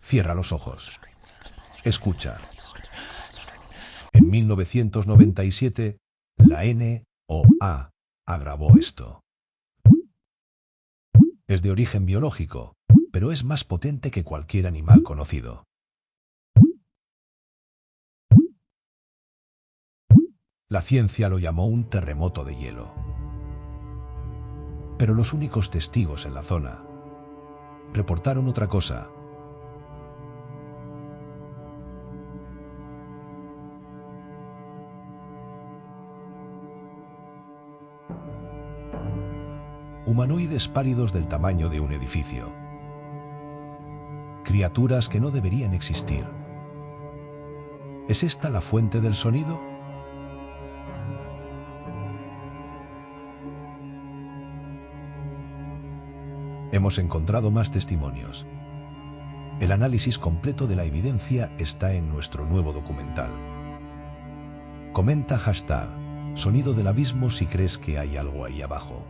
Cierra los ojos. Escucha. En 1997, la NOAA grabó esto. Es de origen biológico, pero es más potente que cualquier animal conocido. La ciencia lo llamó un terremoto de hielo. Pero los únicos testigos en la zona reportaron otra cosa. Humanoides pálidos del tamaño de un edificio. Criaturas que no deberían existir. ¿Es esta la fuente del sonido? Hemos encontrado más testimonios. El análisis completo de la evidencia está en nuestro nuevo documental. Comenta #Sonido del abismo si crees que hay algo ahí abajo.